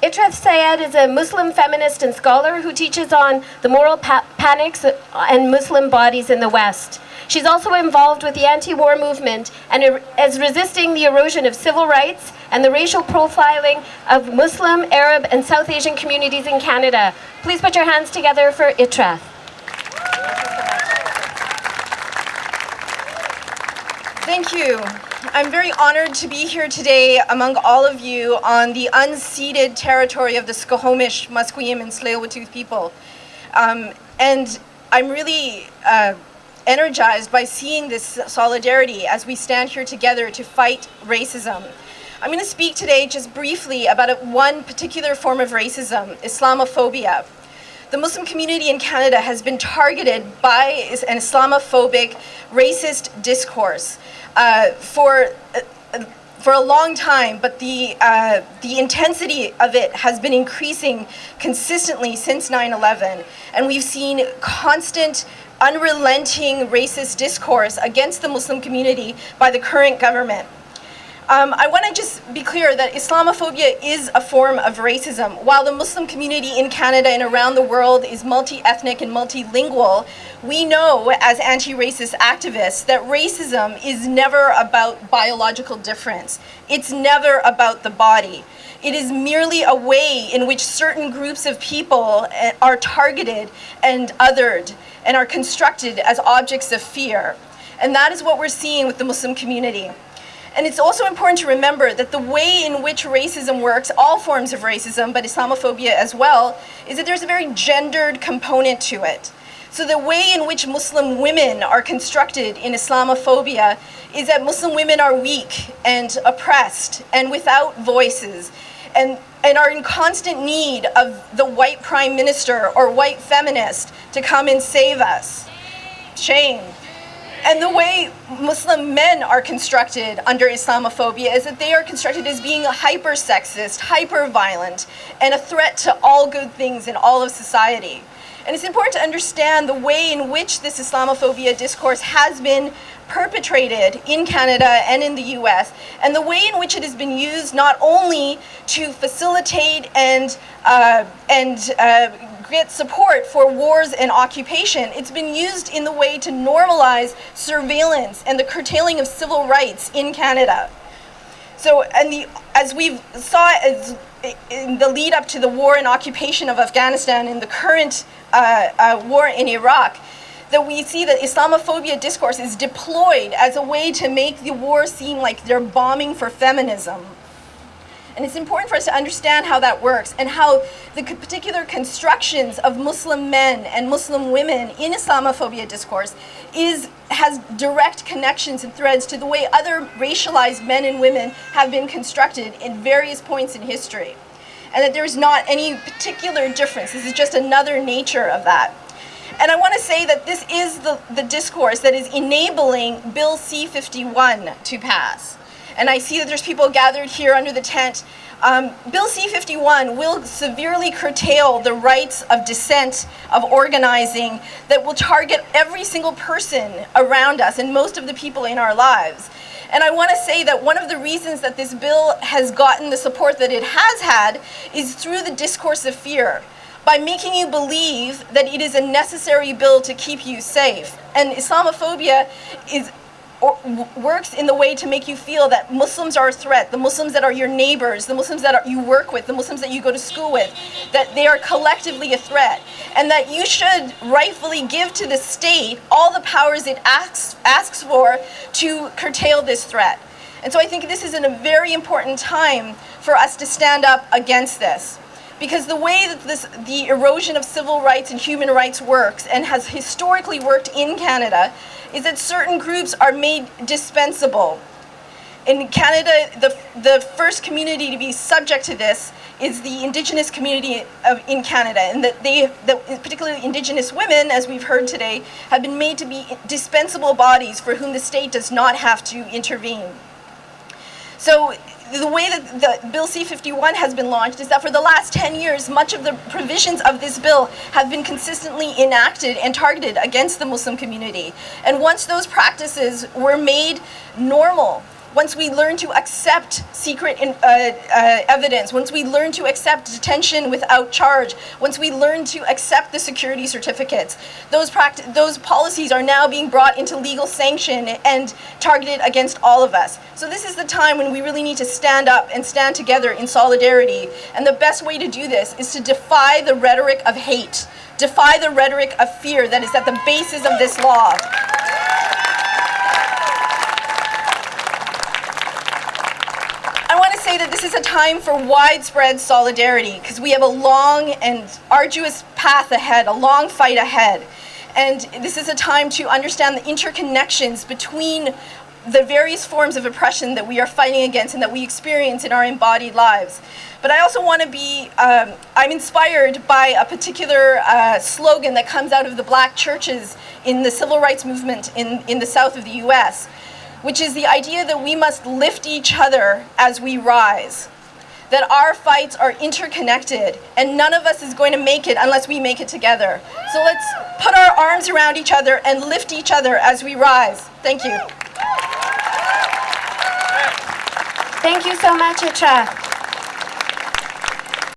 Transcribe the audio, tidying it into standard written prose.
Itrath Syed is a Muslim feminist and scholar who teaches on the moral panics and Muslim bodies in the West. She's also involved with the anti-war movement and is resisting the erosion of civil rights and the racial profiling of Muslim, Arab, and South Asian communities in Canada. Please put your hands together for Itrath. Thank you. I'm very honored to be here today among all of you on the unceded territory of the Squamish, Musqueam, and Tsleil-Waututh people. And I'm really energized by seeing this solidarity as we stand here together to fight racism. I'm going to speak today just briefly about one particular form of racism, Islamophobia. The Muslim community in Canada has been targeted by an Islamophobic, racist discourse for a long time, but the intensity of it has been increasing consistently since 9/11, and we've seen constant, unrelenting racist discourse against the Muslim community by the current government. I want to just be clear that Islamophobia is a form of racism. While the Muslim community in Canada and around the world is multi-ethnic and multilingual, we know as anti-racist activists that racism is never about biological difference. It's never about the body. It is merely a way in which certain groups of people are targeted and othered and are constructed as objects of fear. And that is what we're seeing with the Muslim community. And it's also important to remember that the way in which racism works, all forms of racism, but Islamophobia as well, is that there's a very gendered component to it. So the way in which Muslim women are constructed in Islamophobia is that Muslim women are weak and oppressed and without voices and are in constant need of the white prime minister or white feminist to come and save us. Shame. And the way Muslim men are constructed under Islamophobia is that they are constructed as being hyper-sexist, hyper-violent, and a threat to all good things in all of society. And it's important to understand the way in which this Islamophobia discourse has been perpetrated in Canada and in the US, and the way in which it has been used not only to facilitate and get support for wars and occupation, it's been used in the way to normalize surveillance and the curtailing of civil rights in Canada. So, as we saw in the lead up to the war and occupation of Afghanistan and the current war in Iraq, that we see that Islamophobia discourse is deployed as a way to make the war seem like they're bombing for feminism. And it's important for us to understand how that works and how the particular constructions of Muslim men and Muslim women in Islamophobia discourse has direct connections and threads to the way other racialized men and women have been constructed in various points in history. And that there's not any particular difference. This is just another nature of that. And I want to say that this is the discourse that is enabling Bill C-51 to pass. And I see that there's people gathered here under the tent. Bill C-51 will severely curtail the rights of dissent, of organizing, that will target every single person around us and most of the people in our lives. And I want to say that one of the reasons that this bill has gotten the support that it has had is through the discourse of fear, by making you believe that it is a necessary bill to keep you safe. And Islamophobia works in the way to make you feel that Muslims are a threat, the Muslims that are your neighbors, the Muslims that you work with, the Muslims that you go to school with, that they are collectively a threat, and that you should rightfully give to the state all the powers it asks for to curtail this threat. And so I think this is a very important time for us to stand up against this. Because the way that the erosion of civil rights and human rights works, and has historically worked in Canada, is that certain groups are made dispensable. In Canada, the first community to be subject to this is the Indigenous community in Canada, and that particularly Indigenous women, as we've heard today, have been made to be dispensable bodies for whom the state does not have to intervene. So the way that the Bill C-51 has been launched is that for the last 10 years, much of the provisions of this bill have been consistently enacted and targeted against the Muslim community. And once those practices were made normal once we learn to accept secret evidence, once we learn to accept detention without charge, once we learn to accept the security certificates, those policies are now being brought into legal sanction and targeted against all of us. So this is the time when we really need to stand up and stand together in solidarity. And the best way to do this is to defy the rhetoric of hate, defy the rhetoric of fear that is at the basis of this law. I want to say that this is a time for widespread solidarity because we have a long and arduous path ahead, a long fight ahead. And this is a time to understand the interconnections between the various forms of oppression that we are fighting against and that we experience in our embodied lives. But I also want to be, I'm inspired by a particular slogan that comes out of the black churches in the civil rights movement in the south of the US, which is the idea that we must lift each other as we rise, that our fights are interconnected and none of us is going to make it unless we make it together. So let's put our arms around each other and lift each other as we rise. Thank you. Thank you so much, Itrath.